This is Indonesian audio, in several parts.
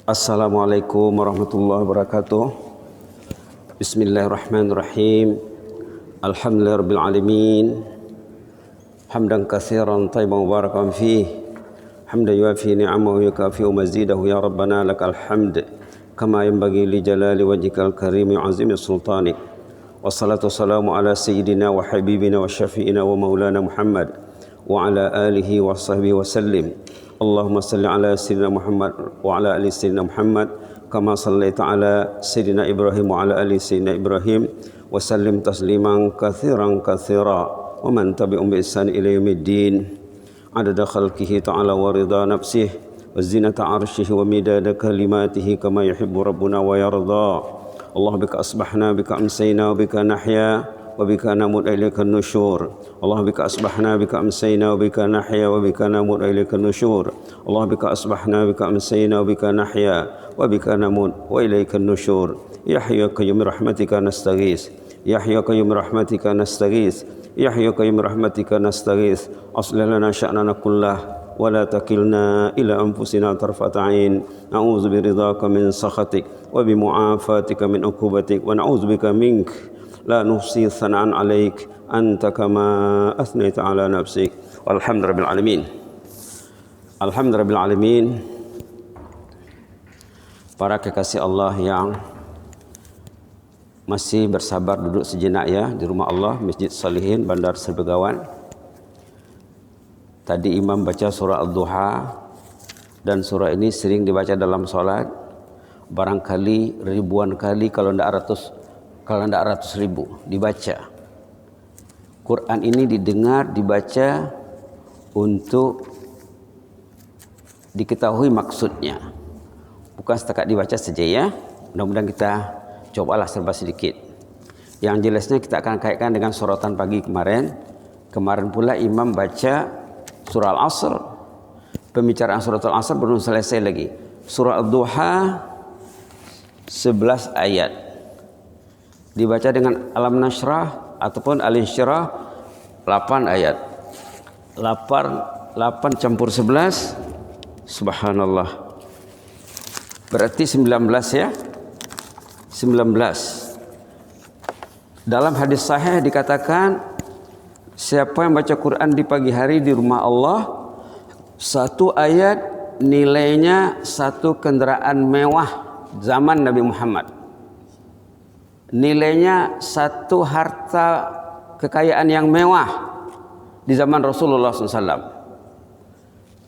Assalamualaikum warahmatullahi wabarakatuh. Bismillahirrahmanirrahim. Alhamdulillahirabbil alamin. Hamdan katsiran thayyiban mubarakan fihi. Hamdan yuafi ni'amahu wa yukafi mazidahu ya rabbana lakal hamd kama yanbaghi li jalali wajhikal karim wa azimi sultanik. Wassalatu wassalamu ala sayyidina wa habibina wa syafi'ina wa maulana Muhammad wa ala alihi wa sahbihi wa sallim. Allahumma salli ala sayyidina Muhammad wa ala ali sayyidina Muhammad kama sallaita ala sayyidina Ibrahim wa ala ali sayyidina Ibrahim wa sallim tasliman katsiran katsira wa man tabi'um bi ihsan ila yaumiddin adada khalqihi ta'ala wa ridha nafsihi wa zinata arsyihi wa midada kalimatihi kama yuhibbu rabbuna wa yarda. Allah bika asbahna bika amsayna bika nahya wa bika namut ilaika nusyur. Allah bika asbahna bika amsayna wa bika nahya wa bika namut ilaika nusyur. Allah bika asbahna bika amsayna wa bika nahya wa bika namut wa ilaika nusyur. Ya hayyu qayyum rahmatika nastaghis. Ya hayyu qayyum rahmatika nastaghis. Ya hayyu qayyum rahmatika nastaghis. Aslih lana sya'nana kullah wa la takilna ila anfusina tarfata 'ain. A'udzu biridhaka min sakhatik wa bi mu'afatika min uqubatik wa na'udzu bika mink la nuhsi thana'an 'alaik anta kama athnaita 'ala nafsik. Walhamdulillahil alamin. Alhamdulillahil alamin. Para kekasih Allah yang masih bersabar duduk sejenak ya di rumah Allah Masjid Salihin Bandar Serbegawan. Tadi imam baca surah Ad-Duha dan surah ini sering dibaca dalam solat. Barangkali ribuan kali kalau tidak ratus ribu dibaca. Quran ini didengar, dibaca untuk diketahui maksudnya. Bukan setakat dibaca saja ya. Mudah-mudahan kita cobalah serba sedikit. Yang jelasnya kita akan kaitkan dengan sorotan pagi kemarin. Kemarin pula imam baca surah Al-Asr. Pembicaraan surah Al-Asr belum selesai lagi. Surah Ad-Duha 11 ayat. Dibaca dengan Alam Nashrah ataupun Al-Insyirah 8 ayat. 8 campur 11 subhanallah. Berarti 19 ya. 19. Dalam hadis sahih dikatakan siapa yang baca Quran di pagi hari di rumah Allah, satu ayat nilainya satu kendaraan mewah zaman Nabi Muhammad. Nilainya satu harta kekayaan yang mewah di zaman Rasulullah SAW.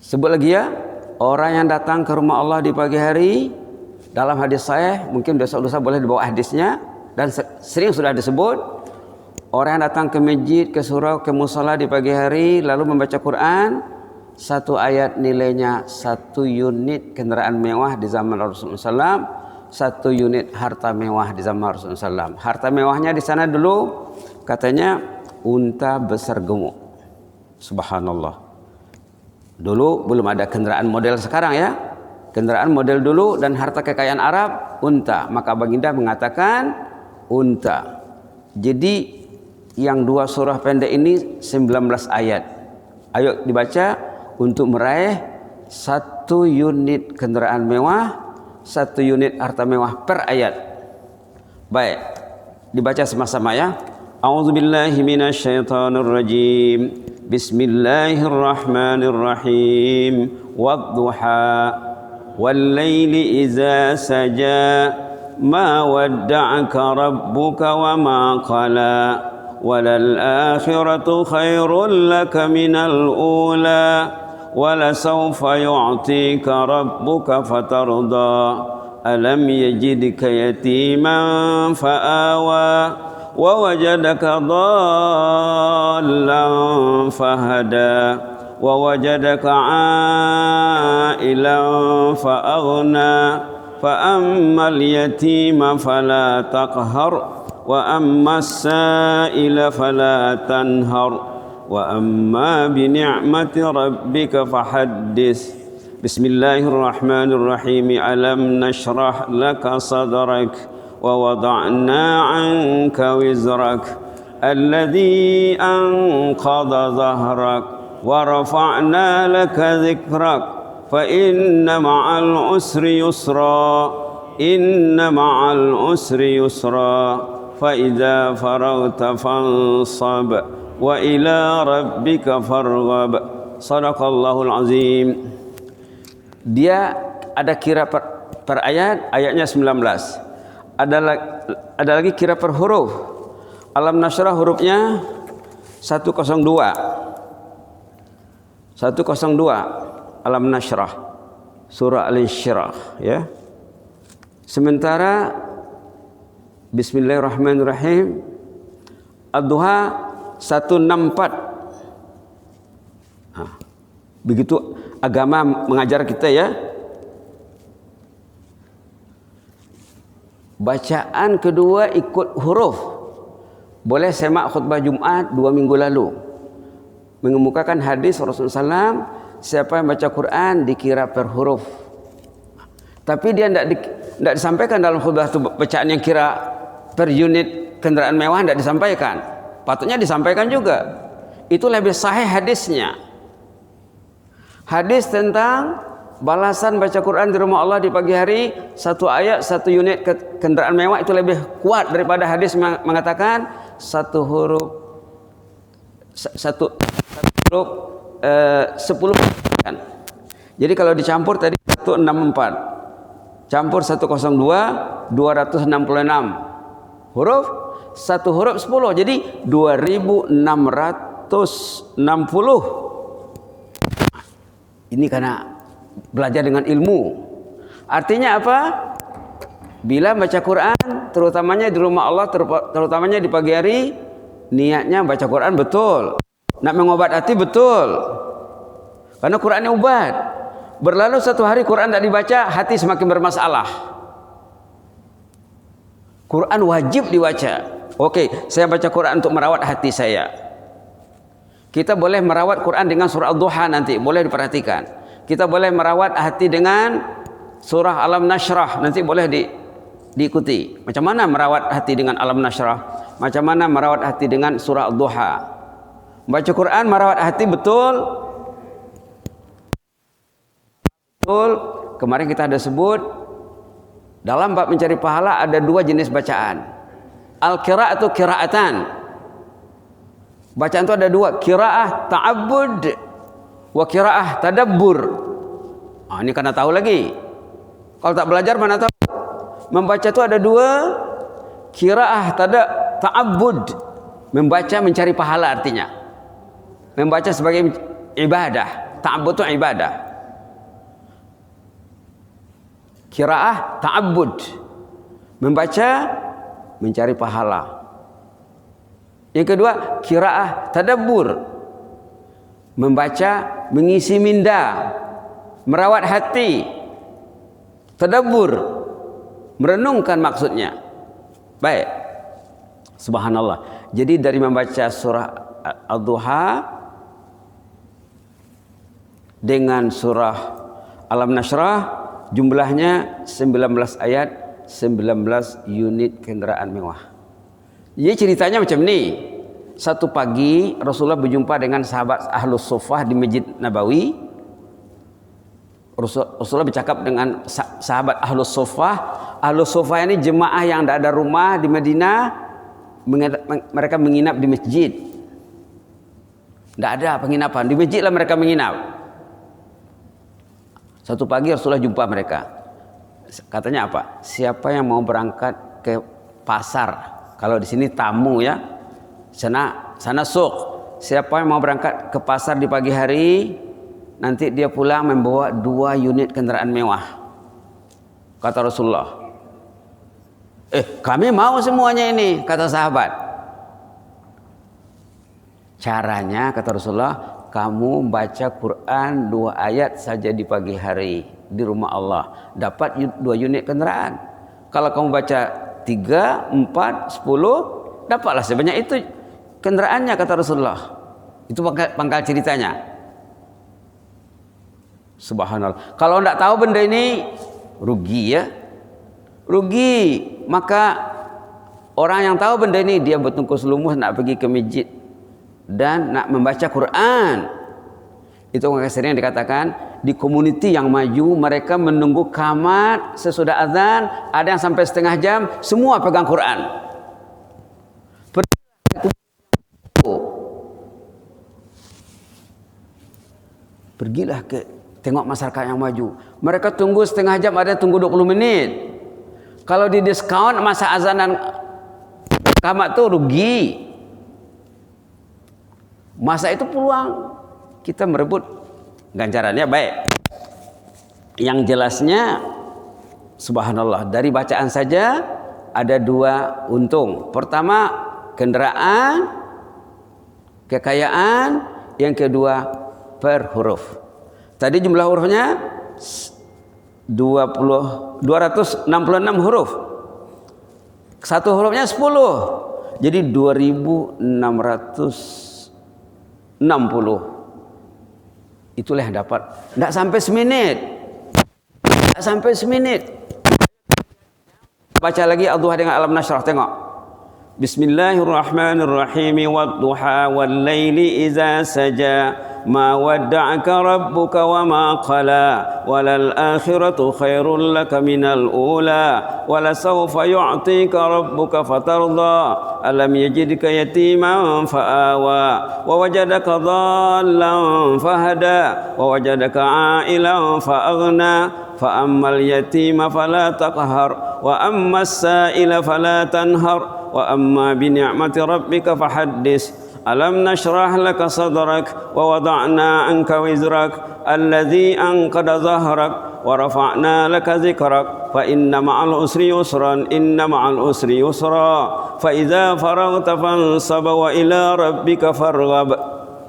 Sebut lagi ya, orang yang datang ke rumah Allah di pagi hari, dalam hadis saya, mungkin dosa-dosa boleh dibawa hadisnya, dan sering sudah disebut, orang yang datang ke masjid, ke surau, ke musala di pagi hari, lalu membaca Quran, satu ayat nilainya satu unit kendaraan mewah di zaman Rasulullah SAW, satu unit harta mewah di zaman Rasulullah SAW. Harta mewahnya di sana dulu katanya unta besar gemuk. Subhanallah. Dulu belum ada kendaraan model sekarang ya. Kendaraan model dulu dan harta kekayaan Arab unta. Maka baginda mengatakan unta. Jadi yang dua surah pendek ini 19 ayat. Ayo dibaca untuk meraih satu unit kendaraan mewah, satu unit harta mewah per ayat. Baik, dibaca sama-sama ya. A'udzubillahi minasyaitonirrajim. Bismillahirrahmanirrahim. Wadduha wal-laili idza saja ma wadda'aka rabbuka wa ma qala walal akhiratu khairul laka minal ula ولسوف يعطيك ربك فترضى ألم يجدك يتيما فآوى ووجدك ضالا فهدى ووجدك عائلا فأغنى فأما اليتيم فلا تقهر وأما السائل فلا تنهر وأما بنعمة ربك فحدث. بسم الله الرحمن الرحيم. ألم نشرح لك صدرك ووضعنا عنك وزرك الذي أنقض ظهرك ورفعنا لك ذكرك fa inna ma'al usri yusra, inna ma'al usri yusra, fa idza faragta fansab wa ila rabbika farghab. Shadaqallahul azim. Dia ada kira per ayat, ayatnya 19. Ada lagi kira per huruf. Alam Nashrah hurufnya 102. 102 Alam Nashrah surah Al-Insyirah ya. Sementara Bismillahirrahmanirrahim Ad-Duha 164. Begitu agama mengajar kita ya. Bacaan kedua ikut huruf. Boleh semak khutbah Jumat 2 minggu lalu, mengemukakan hadis Rasulullah SAW, siapa yang baca Quran dikira per huruf. Tapi dia tidak disampaikan dalam khutbah itu bacaan yang kira per unit kendaraan mewah, tidak disampaikan. Patutnya disampaikan juga. Itu lebih sahih hadisnya. Hadis tentang balasan baca Quran di rumah Allah di pagi hari, 1 ayat 1 unit kendaraan mewah, itu lebih kuat daripada hadis mengatakan 1 huruf 10. Jadi kalau dicampur tadi 164 campur 102 266 huruf, 1 huruf 10, jadi 2660. Ini karena belajar dengan ilmu. Artinya apa? Bila baca Quran, terutamanya di rumah Allah, terutamanya di pagi hari, niatnya baca Quran betul, nak mengobati betul, karena Quran ini obat. Berlalu 1 hari Quran tidak dibaca, hati semakin bermasalah. Quran wajib dibaca. Oke, saya baca Quran untuk merawat hati saya. Kita boleh merawat Quran dengan surah Ad-Duha, nanti boleh diperhatikan. Kita boleh merawat hati dengan surah Alam Nashrah, nanti boleh diikuti. Macam mana merawat hati dengan Alam Nashrah, macam mana merawat hati dengan surah Ad-Duha. Baca Quran merawat hati betul. Kemarin kita ada sebut dalam bab mencari pahala ada 2 jenis bacaan. Al-qira'atu qira'atan. Bacaan itu ada 2, qira'ah ta'abbud wa qira'ah tadabbur. Ini karena tahu lagi. Kalau tak belajar mana tahu. Membaca itu ada 2, qira'ah ta'abbud, membaca mencari pahala artinya. Membaca sebagai ibadah, ta'abbud itu ibadah. Qira'ah ta'abbud, membaca mencari pahala. Yang kedua, qira'ah tadabbur, membaca mengisi minda, merawat hati. Tadabbur, merenungkan maksudnya. Baik. Subhanallah. Jadi dari membaca surah Ad-Duha dengan surah Alam Nashrah, jumlahnya 19 ayat, 19 unit kendaraan mewah. Jadi ceritanya macam ni. Satu pagi Rasulullah berjumpa dengan sahabat Ahlus Suffah di Masjid Nabawi. Rasulullah bercakap dengan sahabat Ahlus Suffah. Ahlus Suffah ini jemaah yang tidak ada rumah di Madinah, mereka menginap di masjid. Tidak ada penginapan, di masjid lah mereka menginap. Satu pagi Rasulullah jumpa mereka. Katanya apa? Siapa yang mau berangkat ke pasar? Kalau di sini tamu ya. Sana suq. Siapa yang mau berangkat ke pasar di pagi hari, nanti dia pulang membawa 2 unit kendaraan mewah. Kata Rasulullah. Kami mau semuanya ini, kata sahabat. Caranya, kata Rasulullah, kamu baca Quran 2 ayat saja di pagi hari di rumah Allah, dapat 2 unit kendaraan. Kalau kamu baca 3, 4, 10, dapatlah sebanyak itu kendaraannya, kata Rasulullah. Itu pangkal ceritanya. Subhanallah. Kalau tidak tahu benda ini, rugi ya. Rugi. Maka orang yang tahu benda ini, dia bertungkus lumus nak pergi ke masjid dan nak membaca Quran. Itu sering dikatakan di komuniti yang maju mereka menunggu qamat sesudah azan, ada yang sampai setengah jam, semua pegang Quran. Pergilah ke tengok masyarakat yang maju. Mereka tunggu setengah jam, ada yang tunggu 20 menit. Kalau di diskon masa azanan qamat tuh rugi. Masa itu peluang kita merebut ganjarannya baik. Yang jelasnya subhanallah, dari bacaan saja ada 2 untung. Pertama, kendaraan, kekayaan. Yang kedua, per huruf. Tadi jumlah hurufnya 266 huruf. Satu hurufnya 10. Jadi 2660. Itulah yang dapat. Tidak sampai semenit. Tidak sampai semenit. Baca lagi Al-Duha dengan Alam Nashrah. Tengok. Bismillahirrahmanirrahim. Wadduha wal laili iza saja. Ma wadda'aka rabbuka wa ma qala. Walal akhiratu khairul laka minal ula. Walasawfa yu'tika rabbuka fatarda. Alam yajidka yatiman fa'awa. Wa wajadaka dhallan fahada. Wa wajadaka a'ilan fa'aghna. Fa'ammal yatima fala taqhar. Wa ammas sa'ila fala tanhar. Wa amma bi ni'mati rabbika fahaddis. Alam nashrah laka sadrak wa wada'na anka wizrak alladhi anqada zahrak wa rafa'na laka zikrak fa inna ma'al usri yusran inna ma'al usri yusra fa idza faraghta fansab wa ila rabbika farghab.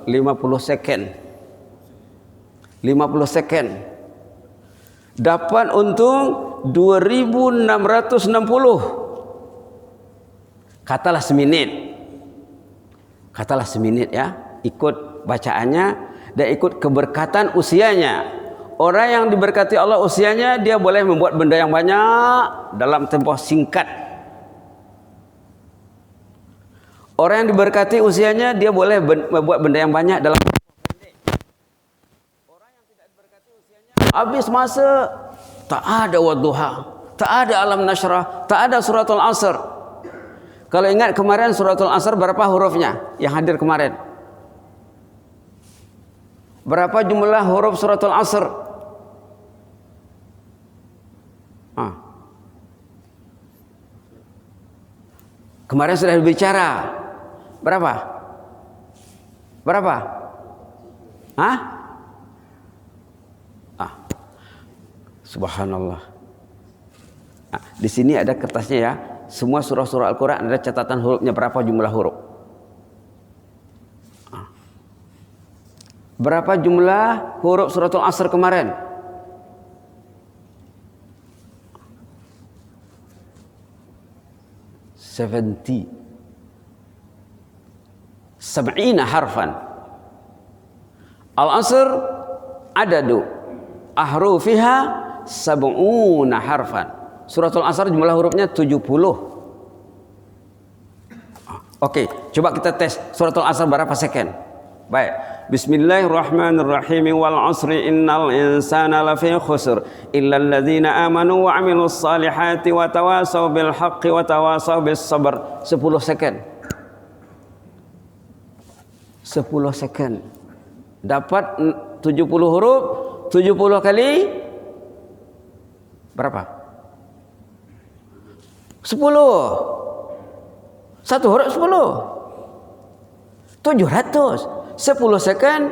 50 second. 50 second. Dapat untung 2660. Katalah semenit. Katalah semenit ya, ikut bacaannya dan ikut keberkatan usianya. Orang yang diberkati Allah usianya, dia boleh membuat benda yang banyak dalam tempoh singkat. Orang yang diberkati usianya, dia boleh membuat benda yang banyak dalam tempoh pendek. Orang yang tidak diberkati usianya, habis masa tak ada wadduha, tak ada Alam Nashrah, tak ada suratul Asr. Kalau ingat kemarin suratul Asr berapa hurufnya yang hadir kemarin? Berapa jumlah huruf suratul Asr? Kemarin sudah berbicara. Berapa? Berapa? Subhanallah. Di sini ada kertasnya ya. Semua surah-surah Al-Quran ada catatan hurufnya, berapa jumlah huruf. Berapa jumlah huruf suratul Asr kemarin? Sab'ina harfan. Al-Asr adadu ahrufiha sab'una harfan. Suratul Asr jumlah hurufnya 70. Oke, coba kita tes suratul Asr berapa second. Baik. Bismillahirrahmanirrahim. Wal 'asri innal insana lafi khusr illa alladzina amanu wa 'amilus salihati wa tawasaw bil haqqi wa tawasaw bis sabr. 10 second. 10 second. Dapat 70 huruf, 70 kali berapa? 10. Satu huruf 10. 700. 10 second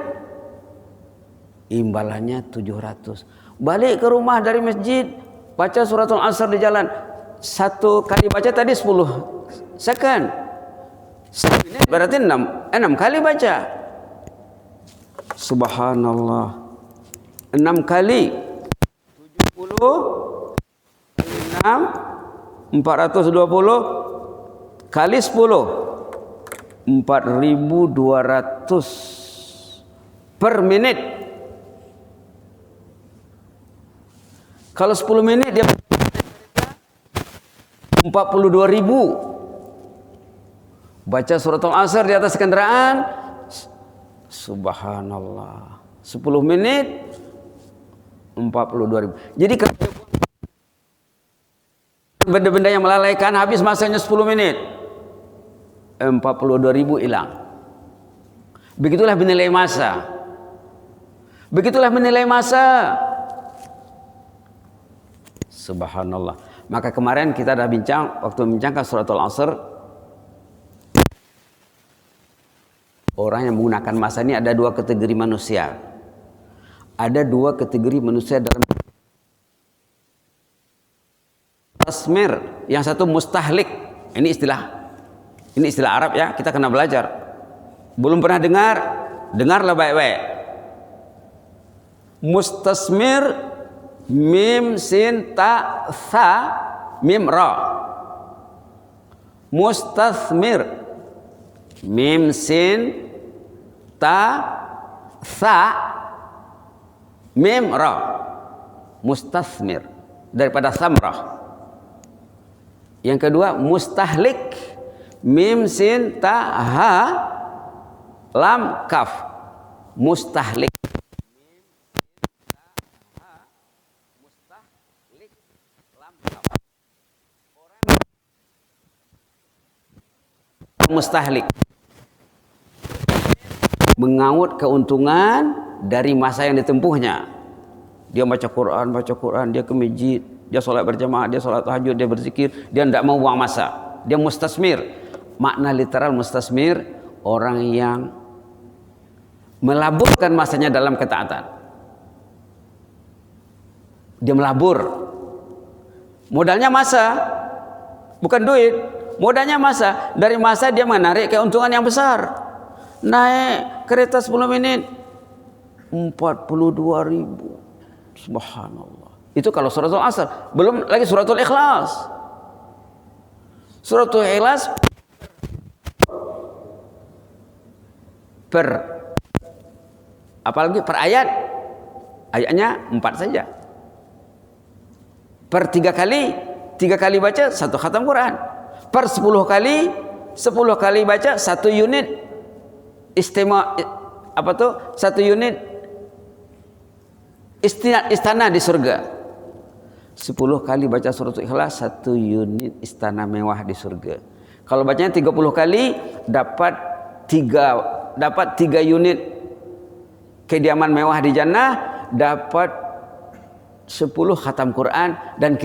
imbalannya 700. Balik ke rumah dari masjid, baca suratul Asr di jalan. Satu kali baca tadi 10 second. 1 menit berarti 6 kali baca. Subhanallah. 6 kali 70 6 420 kali 10 4.200 per menit. Kalau 10 menit dia 42.000. Baca suratul Asr di atas kendaraan. Subhanallah. 10 menit 42.000. Jadi benda-benda yang melalaikan habis masanya 10 menit 42.000 hilang. Begitulah menilai masa. Begitulah menilai masa. Subhanallah. Maka kemarin kita dah bincang waktu membincangkan suratul Asr, orang yang menggunakan masa ini ada dua kategori manusia. Ada dua kategori manusia dalam tasmir, yang satu mustahlik. Ini istilah Arab ya, kita kena belajar. Belum pernah dengar, dengarlah baik-baik. Mustasmir, mim sin ta tha mim ra. Mustasmir, mim sin ta tha mim ra. Mustasmir daripada samrah. Yang kedua mustahlik, mim sin ta ha lam kaf. Mustahlik, mustahlik mengaut keuntungan dari masa yang ditempuhnya. Dia baca Quran, dia ke masjid, dia sholat berjamaah, dia sholat tahajud, dia berzikir, dia tidak mau buang masa. Dia mustasmir. Makna literal mustasmir, orang yang melaburkan masanya dalam ketaatan. Dia melabur. Modalnya masa, bukan duit. Modalnya masa. Dari masa dia menarik keuntungan yang besar. Naik kereta 10 menit 42.000. Subhanallah. Itu kalau suratul Asr. Belum lagi suratul Ikhlas. Suratul Ikhlas apalagi per ayat. Ayatnya 4 saja. Per 3 kali baca 1 khatam Quran. Per 10 kali baca 1 unit satu unit istana di surga. 10 kali baca suratul Ikhlas 1 unit istana mewah di surga. Kalau bacanya 30 kali dapat 3 unit kediaman mewah di jannah, dapat 10 khatam Quran dan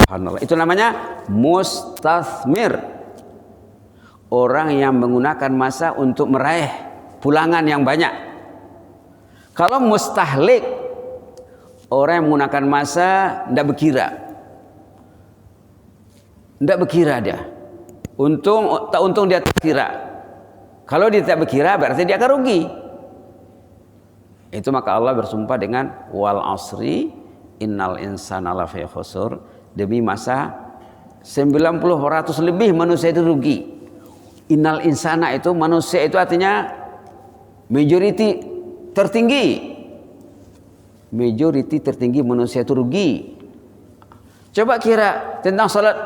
subhanallah. Itu namanya mustasmir. Orang yang menggunakan masa untuk meraih pulangan yang banyak. Kalau mustahlik, orang yang menggunakan masa tidak berkira. Tidak berkira dia. Tak untung dia tak kira. Kalau dia tak berkira berarti dia akan rugi. Itu maka Allah bersumpah dengan wal asri innal insana lafi khusur. Demi masa 90% lebih manusia itu rugi. Innal insana itu manusia itu artinya majority tertinggi. Majority tertinggi manusia itu rugi. Coba kira tentang salat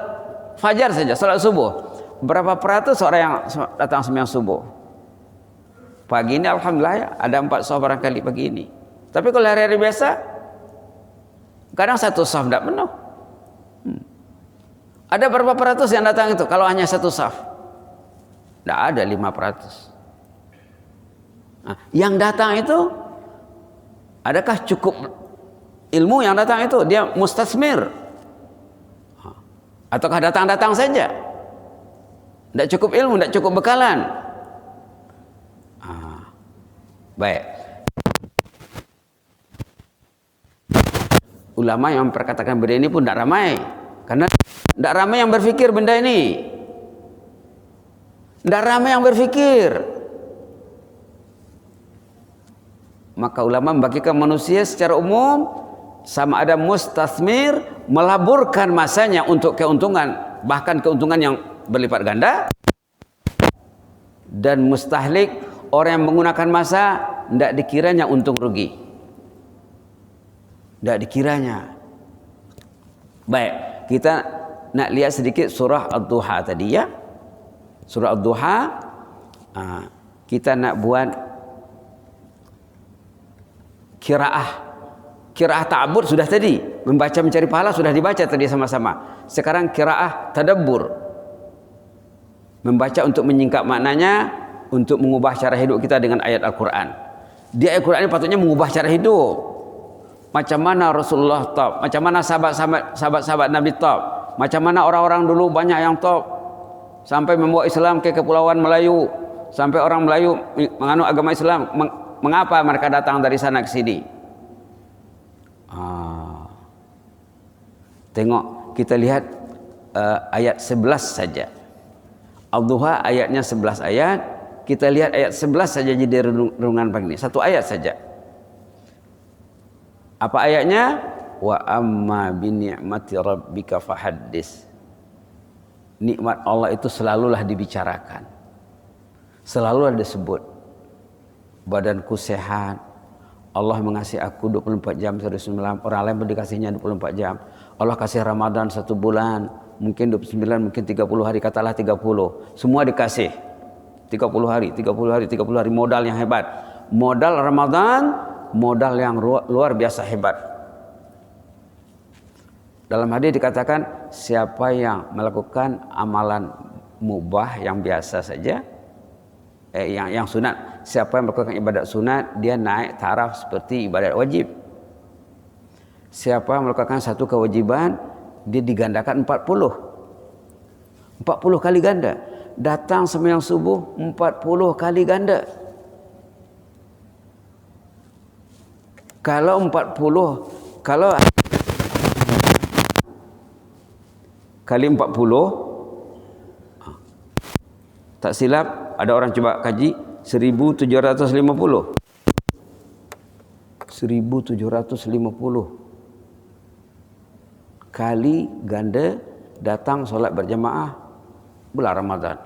fajar saja, salat subuh. Berapa peratus orang yang datang sembahyang subuh? Pagi ini alhamdulillah ya, ada 4 saf barangkali pagi ini. Tapi kalau hari-hari biasa kadang 1 saf tidak penuh. Ada berapa peratus yang datang itu kalau hanya 1 saf? Tidak ada 5%. Nah, yang datang itu adakah cukup ilmu yang datang itu? Dia mustasmir ataukah datang-datang saja? Tidak cukup ilmu, tidak cukup bekalan. Baik. Ulama yang memperkatakan benda ini pun tidak ramai. Karena tidak ramai yang berfikir benda ini. Tidak ramai yang berfikir. Maka ulama membagikan manusia secara umum sama ada mustasmir, melaburkan masanya untuk keuntungan, bahkan keuntungan yang berlipat ganda, dan mustahlik, orang yang menggunakan masa tidak dikiranya untung rugi. Tidak dikiranya. Baik. Kita nak lihat sedikit surah Ad-Duha tadi ya. Surah Ad-Duha. kita nak buat Qiraah ta'abbud sudah tadi, membaca mencari pahala sudah dibaca tadi sama-sama. Sekarang qiraah tadabbur, membaca untuk menyingkap maknanya, untuk mengubah cara hidup kita dengan ayat Al-Quran. Di ayat Al-Quran ini patutnya mengubah cara hidup. Macam mana Rasulullah top, macam mana sahabat-sahabat Nabi top, macam mana orang-orang dulu banyak yang top, sampai membawa Islam ke Kepulauan Melayu, sampai orang Melayu menganut agama Islam. Mengapa mereka datang dari sana ke sini? Tengok, kita lihat ayat 11 saja. Al-Duha ayatnya 11 ayat. Kita lihat ayat 11 saja jadi renungan pagi ini. Satu ayat saja. Apa ayatnya? Wa amma bi ni'mati rabbika fahaddis. Nikmat Allah itu selalulah dibicarakan. Selalulah disebut. Badanku sehat. Allah mengasihi aku 24 jam, orang lain pun dikasihnya 24 jam. Allah kasih Ramadan 1 bulan, mungkin 29, mungkin 30 hari, katalah 30. Semua dikasih 30 hari, 30 hari, 30 hari. Modal yang hebat. Modal Ramadan, modal yang luar biasa hebat. Dalam hadis dikatakan, siapa yang melakukan amalan mubah yang biasa saja, yang sunat, siapa yang melakukan ibadat sunat, dia naik taraf seperti ibadat wajib. Siapa yang melakukan satu kewajiban, dia digandakan 40 kali ganda. Datang sembahyang subuh 40 kali ganda. Kalau 40 kali 40, tak silap ada orang coba kaji 1750. 1750 kali ganda datang solat berjamaah bulan Ramadan.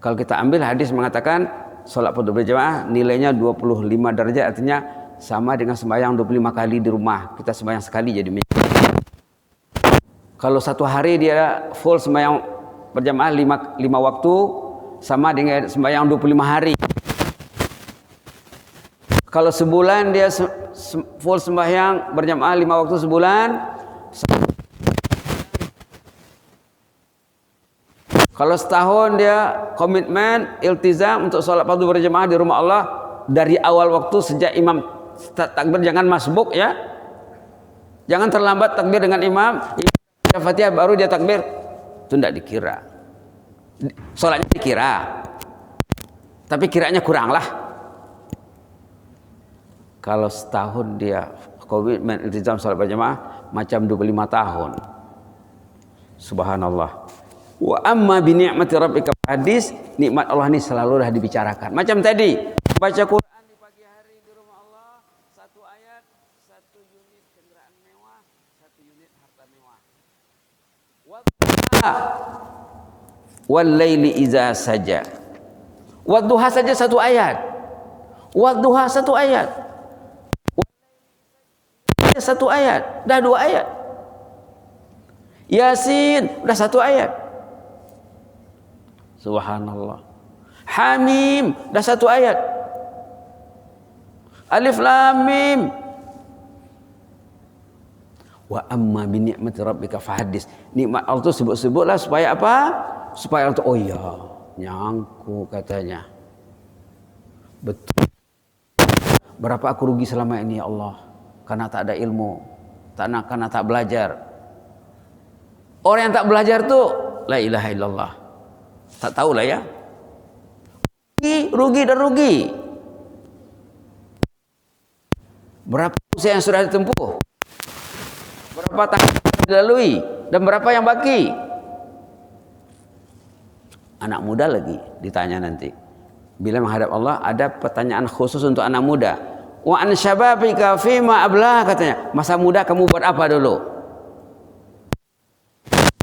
Kalau kita ambil hadis mengatakan solat berjamaah nilainya 25 darajat, artinya sama dengan sembahyang 25 kali di rumah. Kita sembahyang sekali jadi kalau satu hari dia full sembahyang berjamaah 5 waktu, sama dengan sembahyang 25 hari. Kalau sebulan dia full sembahyang berjamaah 5 waktu sebulan. Kalau setahun dia komitmen, iltizam untuk sholat fardu berjamaah di rumah Allah dari awal waktu sejak imam takbir, jangan masbuk ya. Jangan terlambat takbir dengan imam Fatihah baru dia takbir. Itu tidak dikira. Sholatnya dikira. Tapi kiranya kurang lah. Kalau setahun dia komitmen iltizam sholat berjamaah macam 25 tahun. Subhanallah. Wa amma bi ni'mati rabbika hadis, nikmat Allah ini selalulah dibicarakan. Macam tadi, baca Quran di pagi hari di rumah Allah, 1 ayat, 1 unit kendaraan mewah, 1 unit harta mewah. Wal laili iza saja. Wadduha saja 1 ayat. Wadduha 1 ayat. 1 ayat, dah 2 ayat. Yasin, dah 1 ayat. Subhanallah. Hamim, dah 1 ayat. Alif Lam Mim. Wa amma bi ni'mati rabbika fahaddis. Nikmat Allah itu sebut-sebutlah supaya apa? Supaya untuk oh ya, nyangku katanya. Betul. Berapa aku rugi selama ini ya Allah? Karena tak ada ilmu, karena tak belajar. Orang yang tak belajar tuh la ilaha illallah. Tak tahulah ya. Rugi dan rugi. Berapa usia yang sudah ditempuh? Berapa tahun dilalui? Dan berapa yang baki? Anak muda lagi ditanya nanti. Bila menghadap Allah ada pertanyaan khusus untuk anak muda. Wa an syababika fima ablah, katanya. Masa muda kamu buat apa dulu?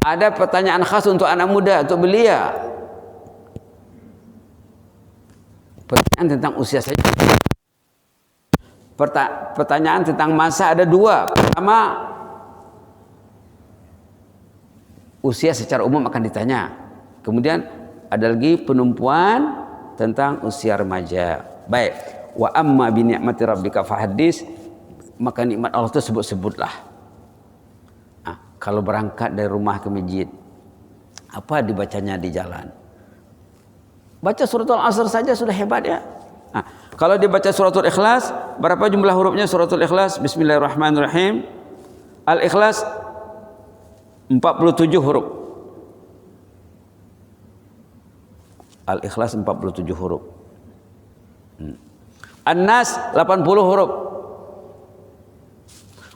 Ada pertanyaan khas untuk anak muda, untuk belia. Pertanyaan tentang usia saja. Pertanyaan tentang masa ada 2. Pertama, usia secara umum akan ditanya. Kemudian ada lagi penumpuan tentang usia remaja. Baik, wa amma bi ni'mati rabbika fahaddits, maka nikmat Allah itu sebut-sebutlah. Nah, kalau berangkat dari rumah ke masjid, apa dibacanya di jalan? Baca suratul Asr saja sudah hebat ya. Nah, kalau dibaca suratul Ikhlas, berapa jumlah hurufnya suratul Ikhlas? Bismillahirrahmanirrahim. Al-Ikhlas 47 huruf. Al-Ikhlas 47 huruf. An-Nas 80 huruf.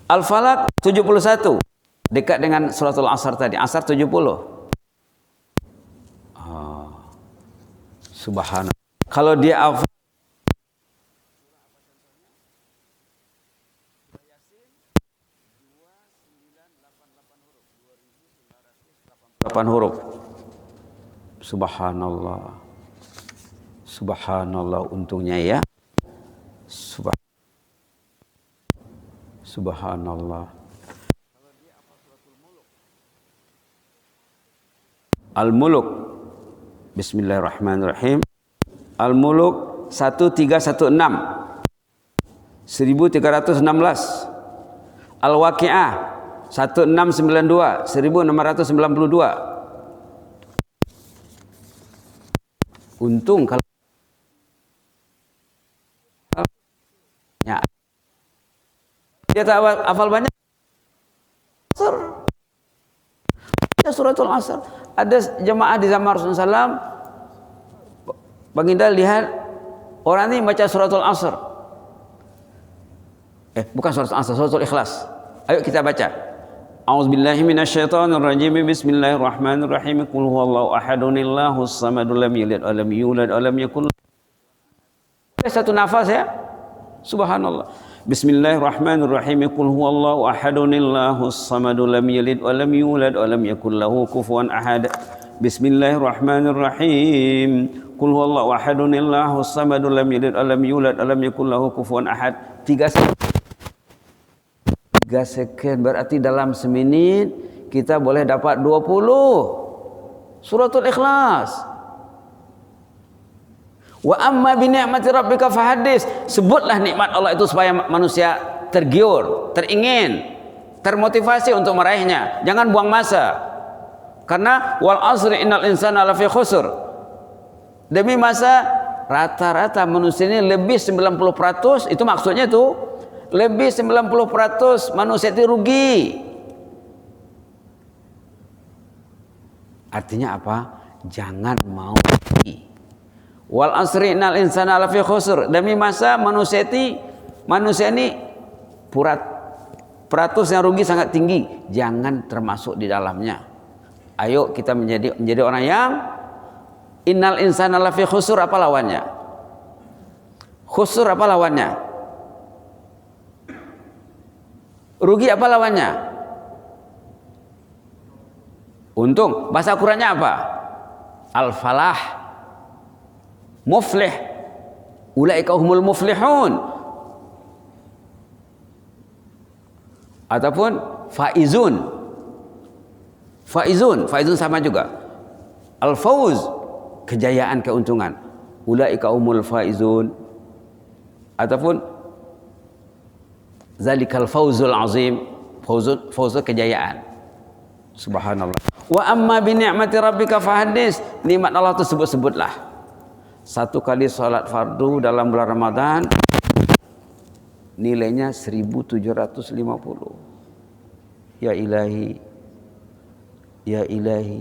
Al-Falaq 71. Dekat dengan suratul Asr tadi. Asar 70. Subhanallah. Kalau dia hafal 8 huruf. Subhanallah. Subhanallah, untungnya ya. Subhanallah. Al-Muluk. Bismillahirrahmanirrahim. Al-Muluk 1316. 1316. Al-Waqi'ah 1692. 1692. Untung kalau ya, dia tak hafal banyak suratul Asr. Ada jemaah di zaman Rasulullah SAW, Baginda lihat orang ini baca suratul Asr. Bukan suratul Asr, suratul Ikhlas. Ayo kita baca. A'udzubillahi minasyaitonirrajim. Bismillahirrahmanirrahim. Qul huwallahu ahadun Allahus samad lam yalid wa lam yulad wa lam yakul. Satu nafas ya. Subhanallah. Bismillahirrahmanirrahim. Qul huwallahu ahadun Allahus samad lam yalid wa lam yulad wa lam yakul lahu kufuwan ahad. Bismillahirrahmanirrahim. Qul huwallahu ahadun Allahus samad lam yalid wa lam yulad wa lam yakul lahu kufuwan ahad. 3 second, berarti dalam semenit kita boleh dapat 20 suratul Ikhlas. Wa amma bi ni'mati rabbika fahaddits, sebutlah nikmat Allah itu supaya manusia tergiur, teringin, termotivasi untuk meraihnya. Jangan buang masa. Karena wal asri innal insana lafi khusr. Demi masa rata-rata manusia ini lebih 90%, itu maksudnya tuh lebih 90% manusia itu rugi. Artinya apa? Jangan mau rugi. Wal asri innal insana lafi khusr. Demi masa manusia ini peratus yang rugi sangat tinggi. Jangan termasuk di dalamnya. Ayo kita menjadi orang yang innal insana lafi khusr. Apa lawannya? Khusr apa lawannya? Rugi apa lawannya? Untung. Bahasa Qurannya apa? Al-falah. Muflih. Ulaika humul muflihun. Ataupun faizun. Faizun sama juga. Al-fauz, kejayaan, keuntungan. Ulaika humul faizun. Ataupun zalikal fauzul azim, fauzul kejayaan. Subhanallah. Wa amma bi ni'mati rabbika fahaddits, nikmat Allah itu sebut-sebutlah. 1 kali salat fardu dalam bulan Ramadan nilainya 1750. Ya ilahi, ya ilahi.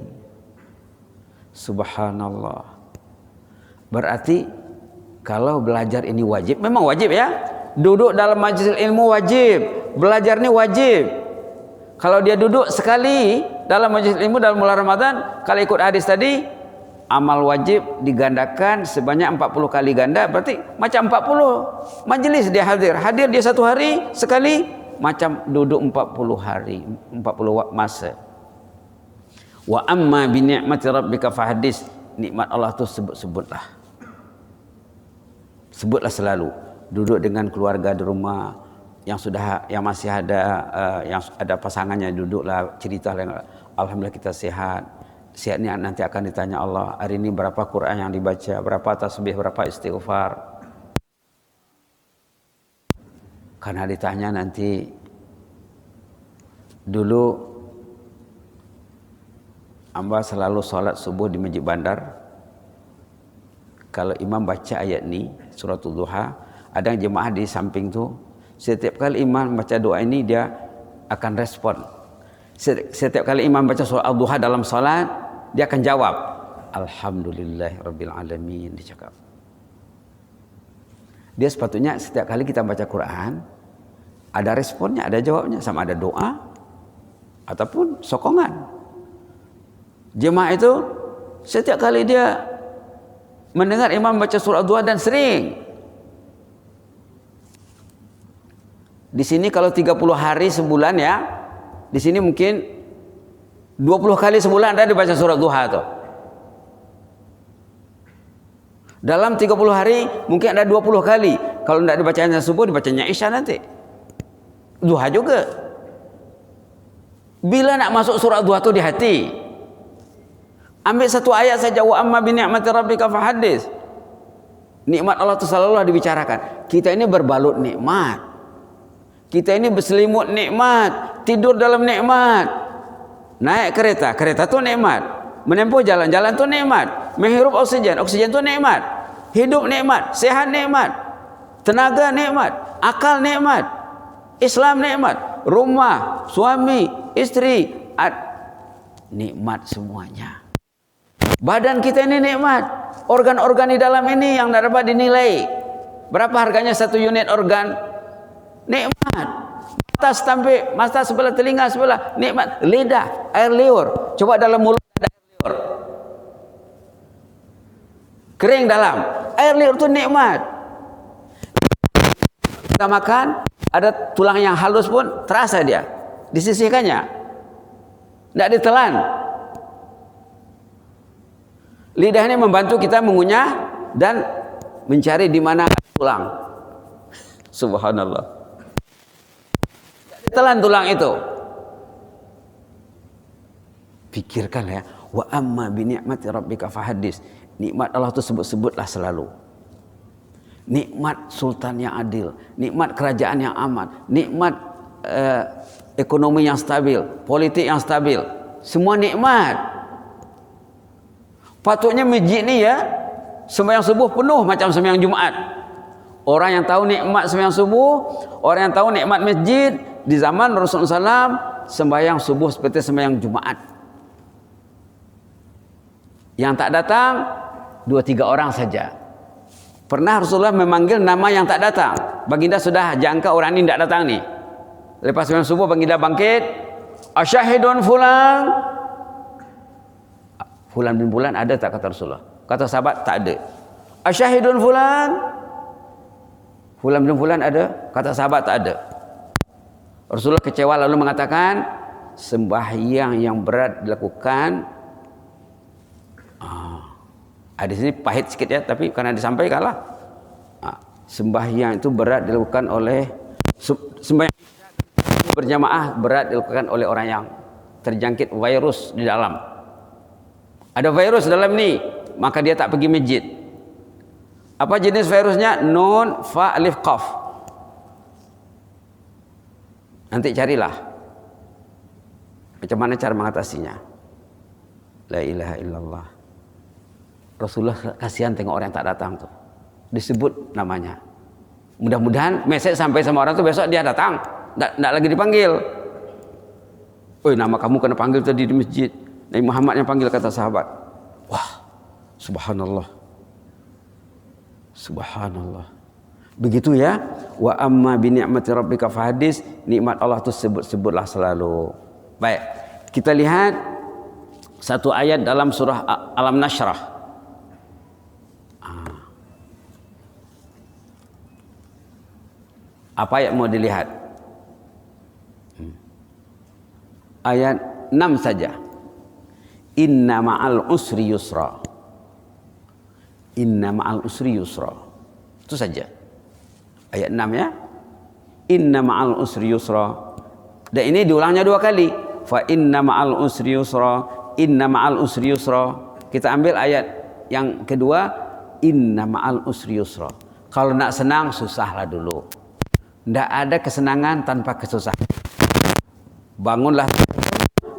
Subhanallah. Berarti kalau belajar ini wajib, memang wajib ya. Duduk dalam majelis ilmu wajib, belajar ini wajib. Kalau dia duduk sekali dalam majelis ilmu dalam bulan Ramadan, kalau ikut hadis tadi, amal wajib digandakan sebanyak 40 kali ganda, berarti macam 40 majelis dia hadir. Hadir dia 1 hari sekali, macam duduk 40 hari, 40 masa. Wa amma bi ni'mati rabbika fahaddits, nikmat Allah itu sebut-sebutlah. Sebutlah selalu. Duduk dengan keluarga di rumah yang masih ada yang ada pasangannya, duduklah cerita, alhamdulillah kita sehat. Siap ni nanti akan ditanya Allah, hari ini berapa Quran yang dibaca, berapa tasbih, berapa istighfar. Karena ditanya nanti, dulu hamba selalu sholat subuh di Masjid Bandar. Kalau imam baca ayat ni, suratul duha, ada yang jemaah di samping tu, setiap kali imam baca doa ini dia akan respon. Setiap kali imam baca surah al-duha dalam salat, dia akan jawab, Alhamdulillahirabbil alamin, dicakap. Dia sepatutnya setiap kali kita baca Quran, ada responnya, ada jawabnya, sama ada doa ataupun sokongan. Jemaah itu setiap kali dia mendengar imam baca surah al-duha, dan sering. Di sini kalau 30 hari sebulan ya, di sini mungkin 20 kali sebulan ada dibaca surah duha tuh. Dalam 30 hari mungkin ada 20 kali. Kalau tidak dibacanya subuh, dibacanya isya nanti. Duha juga. Bila nak masuk surah duha tu di hati, ambil satu ayat saja, wa amma bi ni'mati rabbika fahaddits. Nikmat Allah itu selalu dibicarakan. Kita ini berbalut nikmat. Kita ini berselimut nikmat, tidur dalam nikmat. Naik kereta, kereta tu nikmat. Menempuh jalan, jalan tu nikmat. Menghirup oksigen, oksigen tu nikmat. Hidup nikmat, sehat nikmat. Tenaga nikmat, akal nikmat. Islam nikmat, rumah, suami, istri, nikmat semuanya. Badan kita ini nikmat, organ-organ di dalam ini yang tidak dapat dinilai. Berapa harganya satu unit organ? Nikmat. Mata sampai mata sebelah, telinga sebelah, nikmat. Lidah, air liur. Coba dalam mulut ada air liur. Kering dalam. Air liur itu nikmat. Kita makan, ada tulang yang halus pun terasa dia. Disisihkannya. Tidak ditelan. Lidah ini membantu kita mengunyah dan mencari di mana tulang. Subhanallah. Ditelan tulang itu. Pikirkan ya, wa amma bi ni'mati rabbika fahaddits. Nikmat Allah itu sebut-sebutlah selalu. Nikmat sultan yang adil, nikmat kerajaan yang aman, nikmat ekonomi yang stabil, politik yang stabil. Semua nikmat. Patutnya masjid ni ya, sembahyang subuh penuh macam sembahyang Jumaat. Orang yang tahu nikmat sembahyang subuh, orang yang tahu nikmat masjid di zaman Rasulullah SAW, sembahyang subuh seperti sembahyang Jumaat. Yang tak datang 2-3 orang saja. Pernah Rasulullah memanggil nama yang tak datang. Baginda sudah jangka orang ini tidak datang nih. Lepas sembahyang subuh baginda bangkit, asyahidun fulan. Fulan bin fulan ada tak, kata Rasulullah? Kata sahabat, tak ada. Asyahidun fulan. Fulan bin fulan ada? Kata sahabat, tak ada. Rasulullah kecewa lalu mengatakan, sembahyang yang berat dilakukan. Di sini pahit sikit ya, tapi karena disampaikanlah. Sembahyang itu berat dilakukan oleh sembahyang berjamaah, berat dilakukan oleh orang yang terjangkit virus di dalam. Ada virus dalam ni, maka dia tak pergi masjid. Apa jenis virusnya? Nun, fa, alif, qaf. Nanti carilah macam mana cara mengatasinya. La ilaha illallah. Rasulullah kasihan tengok orang yang tak datang tu. Disebut namanya. Mudah-mudahan mesej sampai sama orang tu, besok dia datang. Tak lagi dipanggil. Oi, nama kamu kena panggil tadi di masjid. Nabi Muhammad yang panggil, kata sahabat. Wah, subhanallah. Subhanallah. Begitu ya. Wa amma bi ni'mati rabbika fahaddits. Nikmat Allah itu sebut-sebutlah selalu. Baik. Kita lihat satu ayat dalam surah Alam Nashrah. Apa ayat mau dilihat? Ayat 6 saja. Inna ma'al usri yusra. Inna ma'al usri yusra. Itu saja. Ayat 6 ya. Inna ma'al usri yusra. Dan ini diulangnya 2 kali. Fa inna ma'al usri yusra. inna ma'al usri yusra. Kita ambil ayat yang kedua, inna ma'al usri yusra. Kalau nak senang, susahlah dulu. Tidak ada kesenangan tanpa kesusahan. Bangunlah,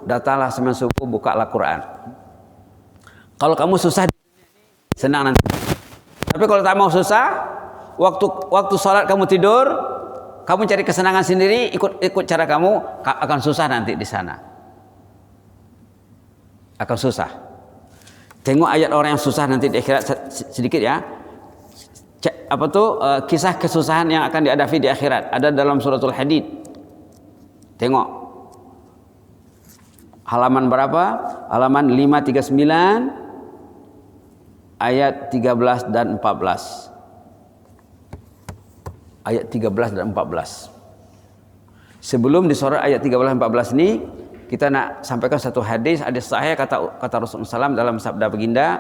datanglah sembahyang subuh, bukalah Quran. Kalau kamu susah, senang nanti. Tapi kalau tak mau susah, waktu sholat kamu tidur, kamu cari kesenangan sendiri, ikut cara kamu, akan susah nanti di sana. Akan susah. Tengok ayat orang yang susah nanti di akhirat sedikit ya. Kisah kesusahan yang akan dihadapi di akhirat ada dalam suratul Hadid. Tengok halaman berapa? Halaman 539 ayat 13 dan 14. Ayat 13 dan 14. Sebelum disorot ayat 13 dan 14 ini, kita nak sampaikan satu hadis sahih kata Rasulullah SAW dalam sabda baginda,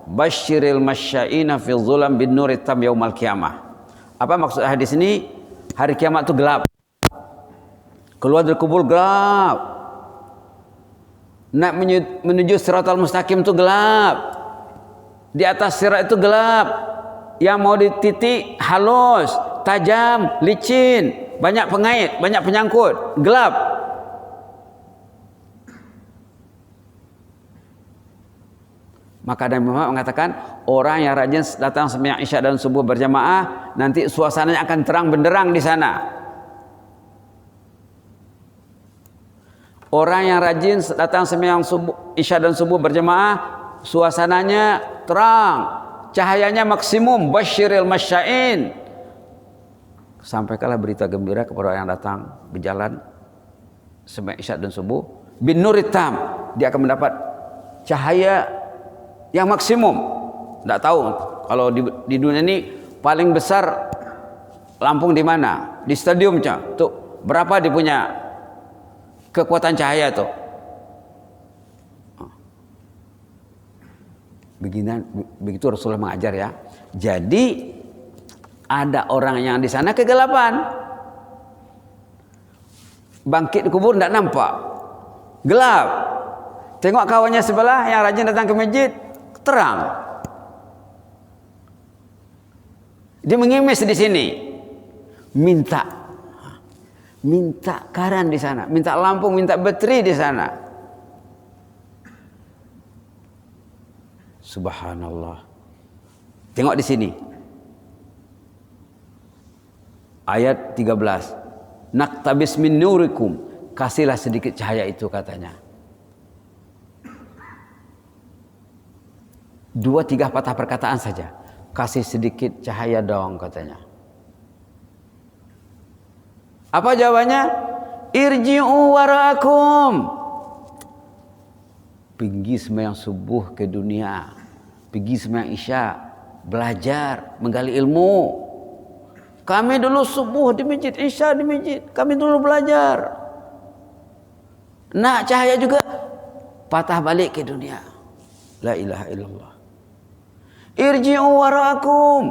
basyiril masya'ina fi dhulam bin nuri tam yaumal qiyamah. Apa maksud hadis ini? Hari kiamat itu gelap. Keluar dari kubur gelap. Nak menuju siratal mustaqim itu gelap. Di atas sirat itu gelap. Yang mau dititik halus, tajam, licin, banyak pengait, banyak penyangkut, gelap. Maka Nabi Muhammad mengatakan, orang yang rajin datang sembahyang Isya dan subuh berjamaah, nanti suasananya akan terang benderang di sana. Orang yang rajin datang sembahyang Isya dan subuh berjamaah, suasananya terang, cahayanya maksimum. Basyiril masya'in, sampaikanlah berita gembira kepada orang yang datang berjalan sembahyang Isya dan subuh bin nuritam, dia akan mendapat cahaya yang maksimum. Tidak tahu kalau di dunia ini paling besar Lampung di mana? Di stadiumnya. Tuh berapa dia punya kekuatan cahaya tuh? Begitu Rasulullah mengajar ya. Jadi ada orang yang di sana kegelapan. Bangkit di kubur tidak nampak. Gelap. Tengok kawannya sebelah yang rajin datang ke masjid, terang. Dia mengemis di sini. Minta karan di sana, minta lampu, minta bateri di sana. Subhanallah. Tengok di sini. Ayat 13. Naktabis min nurikum. Kasihlah sedikit cahaya itu katanya. 2-3 patah perkataan saja. Kasih sedikit cahaya dong katanya. Apa jawabannya? Irji'u wara'akum. Pergi sembahyang subuh ke dunia. Pergi sembahyang Isya. Belajar, menggali ilmu. Kami dulu subuh di masjid, Isya di masjid. Kami dulu belajar. Nak cahaya juga, patah balik ke dunia. La ilaha illallah. Irji'u wara'akum.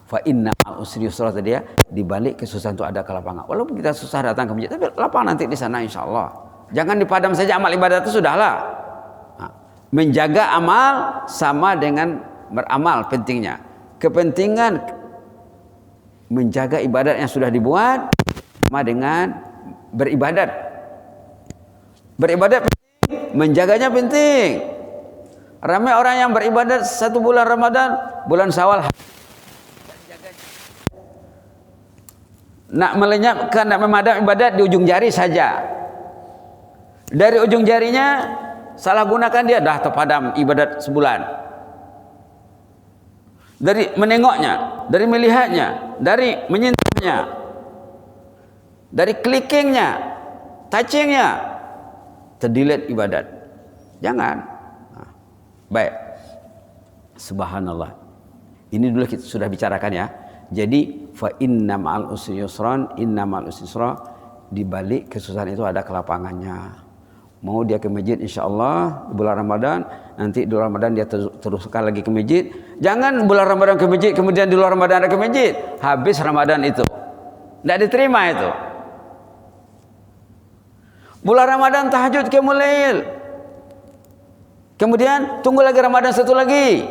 Fa inna usri yusra tadi ya, di balik kesusahan itu ada kelapangan. Walaupun kita susah datang ke masjid, tapi lapang nanti di sana insyaallah. Jangan dipadam saja amal ibadat itu sudahlah. Menjaga amal sama dengan beramal pentingnya. Kepentingan menjaga ibadat yang sudah dibuat sama dengan beribadat. Beribadat penting, menjaganya penting. Ramai orang yang beribadat 1 bulan Ramadan, bulan Syawal nak melenyapkan, nak memadam ibadat di ujung jari saja. Dari ujung jarinya salah gunakan, dia dah terpadam ibadat sebulan. Dari menengoknya, dari melihatnya, dari menyentuhnya, dari klickingnya, touchingnya, terdelete ibadat. Jangan. Baik. Subhanallah. Ini dulu kita sudah bicarakan ya. Jadi fa inna ma'al usri yusran, inna ma'al usri yusra, di balik kesusahan itu ada kelapangannya. Mau dia ke masjid insyaallah bulan Ramadan, nanti di bulan Ramadan dia teruskan lagi ke masjid. Jangan bulan Ramadan ke masjid, kemudian di luar Ramadan ada ke masjid. Habis Ramadan itu. Tidak diterima itu. Bulan Ramadan tahajud qiyamul lail. Kemudian tunggu lagi Ramadan satu lagi.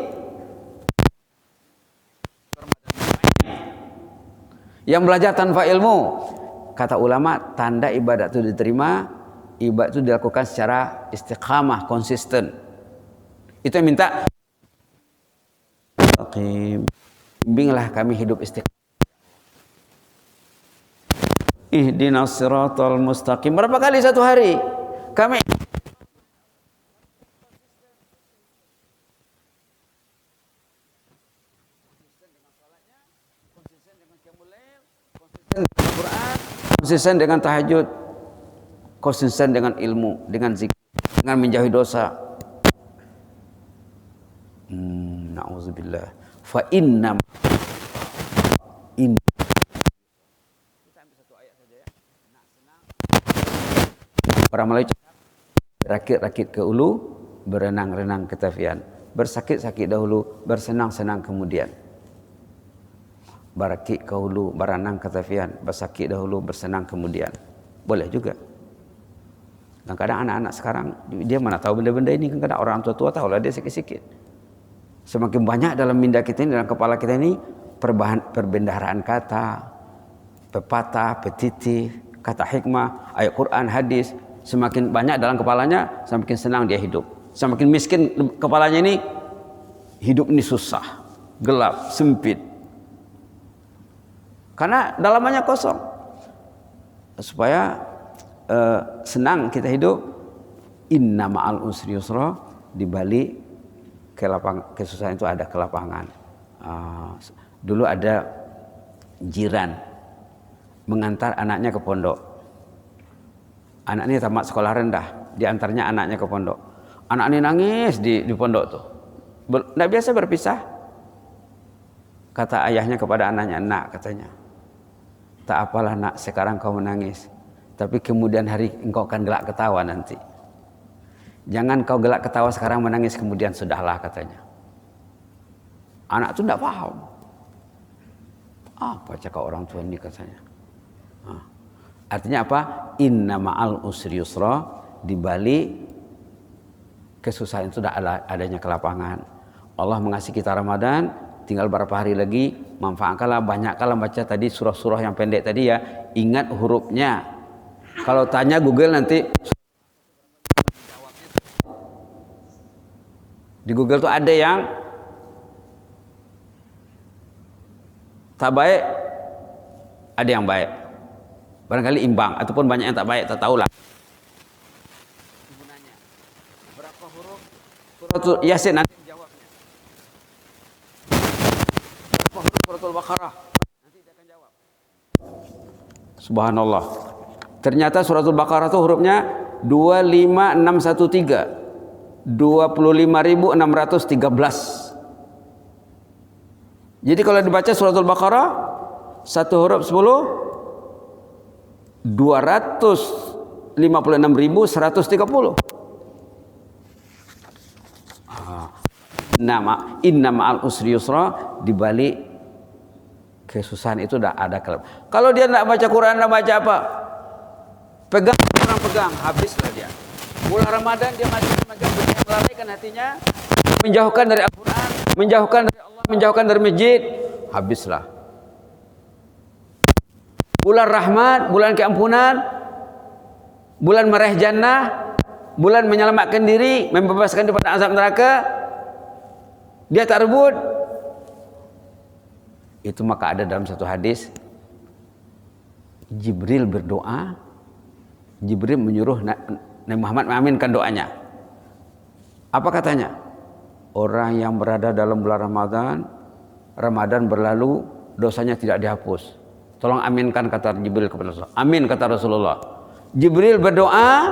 Yang belajar tanpa ilmu, kata ulama, tanda ibadat itu diterima, ibadat itu dilakukan secara istiqamah, konsisten. Itu yang minta. Bimbinglah kami hidup istiqamah. Ihdinas siratal mustaqim. Berapa kali satu hari? Kami konsisten dengan tahajud, konsisten dengan ilmu, dengan zikir, dengan menjauhi dosa. Na'udzubillah. Fa inna para malaikat rakit-rakit ke ulu, berenang-renang ke tepian, bersakit-sakit dahulu, bersenang-senang kemudian. Barakik ke hulu, berenang ke tepian, bersakit dahulu, bersenang kemudian. Boleh juga. Kadang-kadang anak-anak sekarang dia mana tahu benda-benda ini, kadang-kadang orang tua-tua tahu lah dia sikit-sikit. Semakin banyak dalam minda kita ini, dalam kepala kita ini perbendaharaan kata, pepatah, petitif, kata hikmah, ayat Quran, hadis, semakin banyak dalam kepalanya, semakin senang dia hidup. Semakin miskin kepalanya ini, hidup ini susah, gelap, sempit. Karena dalamannya kosong. Supaya senang kita hidup, inna ma'al usri yusra, di balik kesusahan itu ada kelapangan. Dulu ada jiran mengantar anaknya ke pondok. Anaknya tamat sekolah rendah, diantarnya anaknya ke pondok. Anak ini nangis di pondok tuh. Tidak biasa berpisah. Kata ayahnya kepada anaknya, nak, katanya, tak apalah nak, sekarang kau menangis, tapi kemudian hari engkau akan gelak ketawa nanti. Jangan kau gelak ketawa sekarang, menangis kemudian, sudahlah, katanya. Anak itu tidak paham. Apa cakap orang tua ini, katanya. Artinya apa? Inna ma'al usri yusra, di balik kesusahan itu ada adanya kelapangan. Allah mengasihi kita Ramadan, tinggal berapa hari lagi, manfaatkanlah, banyakkanlah baca tadi surah-surah yang pendek tadi ya, ingat hurufnya. Kalau tanya Google nanti, di Google tuh ada yang tak baik, ada yang baik. Barangkali imbang, ataupun banyak yang tak baik, tak tahulah. Berapa huruf surah Yasin, nanti jawabnya. Berapa huruf surah Baqarah, nanti dia akan jawab. Subhanallah. Ternyata surah Baqarah itu hurufnya 25613. 25.613. Jadi kalau dibaca suratul Baqarah satu huruf 10, 256.130. Inna ma'al usri yusra, dibalik kesusahan itu ada kalau dia tidak baca Quran, tidak baca apa, pegang orang pegang, habislah dia. Bulan Ramadan dia masih memegang, melalaikan hatinya, menjauhkan dari Al-Quran, menjauhkan dari Allah, menjauhkan dari masjid, habislah. Bulan rahmat, bulan keampunan, bulan meraih jannah, bulan menyelamatkan diri, membebaskan daripada azab neraka, dia tak rebut. Itu maka ada dalam satu hadis, Jibril berdoa, Jibril menyuruh Nabi Muhammad mengaminkan doanya. Apa katanya? Orang yang berada dalam bulan Ramadan, Ramadan berlalu, dosanya tidak dihapus. Tolong aminkan, kata Jibril kepada Rasulullah. Amin, kata Rasulullah. Jibril berdoa,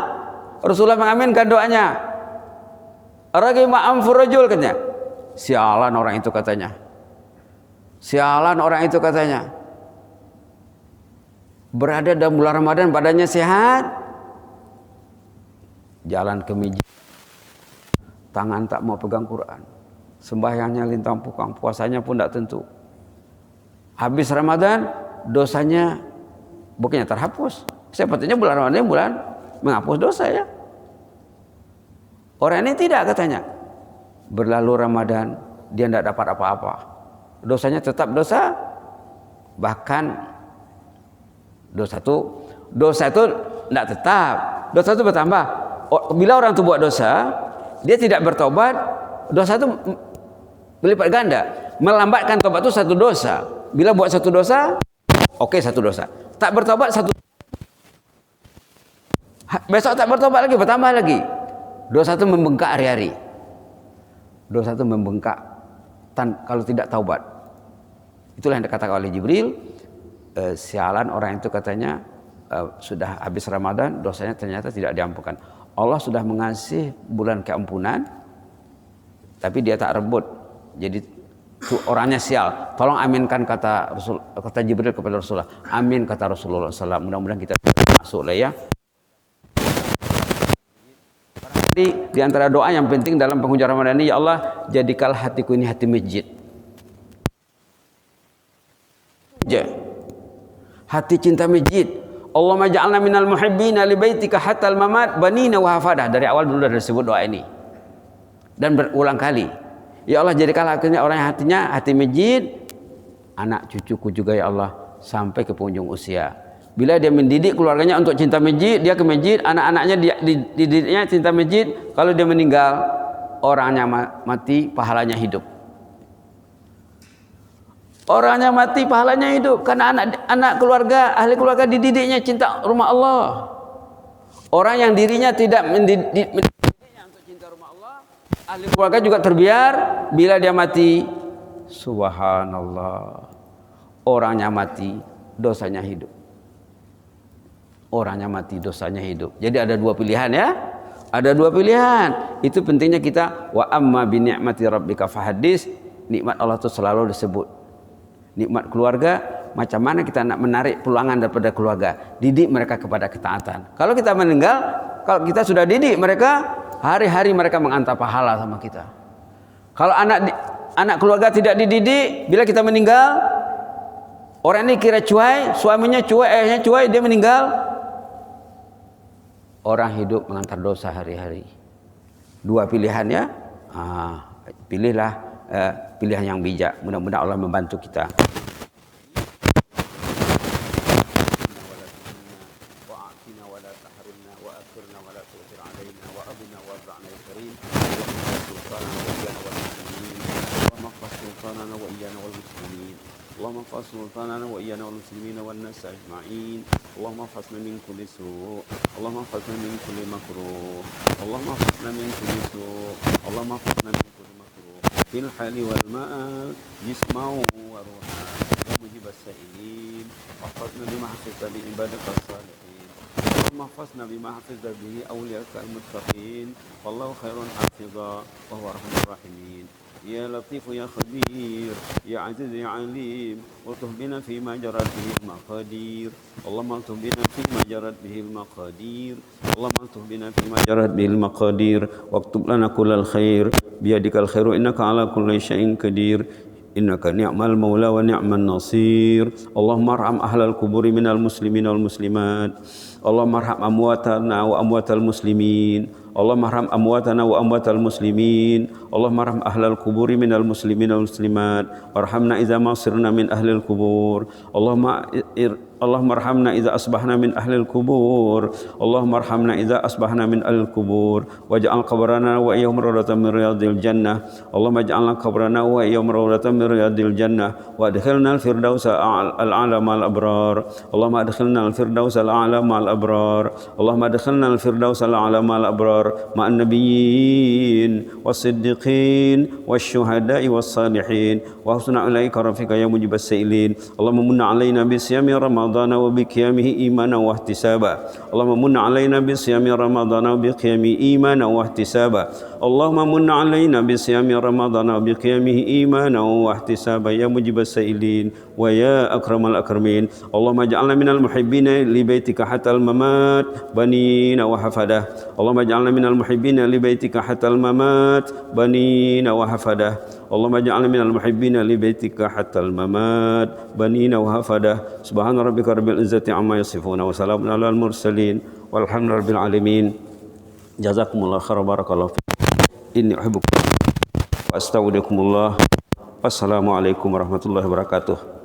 Rasulullah mengaminkan doanya. Ragima amfurajul, katanya. Sialan orang itu, katanya. Sialan orang itu, katanya. Berada dalam bulan Ramadan, badannya sehat, jalan ke masjid, tangan tak mau pegang Quran, sembahyangnya lintang pukang, puasanya pun tak tentu. Habis Ramadan, dosanya bukannya terhapus. Sepertinya bulan Ramadan bulan menghapus dosa ya. Orang ini tidak katanya. Berlalu Ramadan, dia tidak dapat apa-apa. Dosanya tetap dosa. Bahkan dosa itu tidak tetap. Dosa itu bertambah. Bila orang itu buat dosa, dia tidak bertobat, dosa itu berlipat ganda. Melambatkan tobat itu satu dosa. Bila buat satu dosa, oke, satu dosa. Tak bertobat satu. Besok tak bertobat lagi, bertambah lagi. Dosa itu membengkak hari-hari. Dosa itu membengkak kalau tidak taubat. Itulah yang dikatakan oleh Jibril. Sialan orang itu katanya sudah habis Ramadan, dosanya ternyata tidak diampunkan. Allah sudah mengasih bulan keampunan, tapi dia tak rebut. Jadi itu orangnya sial. Tolong aminkan kata Jibril kepada Rasulullah. Amin kata Rasulullah SAW. Mudah-mudahan kita masuk lah ya. Di antara doa yang penting dalam penghujung Ramadan ini, ya Allah, jadikanlah hatiku ini hati masjid. Hati cinta masjid. Allahumma ja'alna minal muhibbina li baitika hatta al-mamat banina wa hafadah. Dari awal dulu sudah disebut doa ini. Dan berulang kali. Ya Allah, jadikanlah akhirnya orang yang hatinya hati masjid, anak cucuku juga ya Allah sampai ke penghujung usia. Bila dia mendidik keluarganya untuk cinta masjid, dia ke masjid, anak-anaknya dididiknya cinta masjid. Kalau dia meninggal, orangnya mati, pahalanya hidup. Orangnya mati, pahalanya hidup. Karena anak keluarga, ahli keluarga dididiknya cinta rumah Allah. Orang yang dirinya tidak mendidiknya untuk cinta rumah Allah, ahli keluarga juga terbiar. Bila dia mati, subhanallah, orangnya mati, dosanya hidup. Orangnya mati, dosanya hidup. Jadi ada dua pilihan ya. Ada dua pilihan. Itu pentingnya kita. Wa amma bi ni'mati rabbika fahaddits. Nikmat Allah itu selalu disebut. Nikmat keluarga, macam mana kita nak menarik peluangan daripada keluarga. Didik mereka kepada ketaatan. Kalau kita meninggal, kalau kita sudah didik mereka, hari-hari mereka mengantar pahala sama kita. Kalau anak keluarga tidak dididik, bila kita meninggal, orang ini kira cuai, suaminya cuai, ayahnya cuai, dia meninggal. Orang hidup mengantar dosa hari-hari. Dua pilihan ya. Pilihlah pilihan yang bijak. Mudah-mudahan Allah membantu kita. اللهم احفظ سلطاننا وإيانا والمسلمين والناس أجمعين. اللهم احفظنا من كل سوء. اللهم احفظنا من كل مكروه. اللهم احفظنا من كل سوء. اللهم احفظنا من كل مكروه في الحال والمآل جسما وروحا يا مجيب السائلين. واحفظنا بما حفظت بعبادك الصالحين. اللهم احفظنا بما حفظت به أولياءك المتقين والله خير حافظا وهو أرحم الراحمين. يا لطيف يا خبير يا عزيز يا عليم والطف بنا فيما جرت به المقادير. اللهم الطف بنا فيما جرت به المقادير. اللهم الطف بنا فيما جرت به المقادير واكتب لنا كل الخير بيدك الخير إنك على كل شيء قدير. إنك نعم المولى ونعم النصير. اللهم ارحم أهل القبور من المسلمين والمسلمات. اللهم ارحم أمواتنا وأموات المسلمين. اللهم ارحم أمواتنا وأموات المسلمين. اللهم ارحم أهل القبور من المسلمين والمسلمات وارحمنا إذا ما صرنا من أهل القبور. اللهم ارحمنا إذا أصبحنا من أهل القبور. اللهم ارحمنا إذا أصبحنا من أهل القبور واجعل قبرنا وإياهم روضة من رياض الجنة. اللهم اجعلنا قبرنا وإياهم روضة من رياض الجنة وادخلنا الفردوس الأعلى مع الأبرار. اللهم ادخلنا الفردوس الأعلى مع الأبرار. اللهم ادخلنا الفردوس الأعلى مع الأبرار مع النبيين والصديقين والشهداء والصالحين وحسن أولئك رفيقا يا مجيب السائلين. اللهم من علينا بصيام رمضان وبقيامه إيمانا واحتسابا. اللهم من علينا بصيام رمضان وبقيامه إيمانا واحتسابا. Allahumma munna alaina bisiyami Ramadan wa biqiyamihi imanan wa ihtisaban ya mujibas sa'ilin wa ya akramal akramin. Allahumma ij'alna minal muhibbina li baitika hatal mamat banina wa hafadah. Allahumma ij'alna minal muhibbina li baitika hatal mamat banina wa hafadah. Allahumma ij'alna minal muhibbina li baitika hatal mamat banina wa hafadah. Subhana rabbika rabbil izzati amma yasifun wa salamun alal mursalin walhamdulillahi rabbil alamin. Jazakumullah khairan barakallahu fiik. Inni uhibbukum wa astaudikumullah. Wassalamualaikum warahmatullahi wabarakatuh.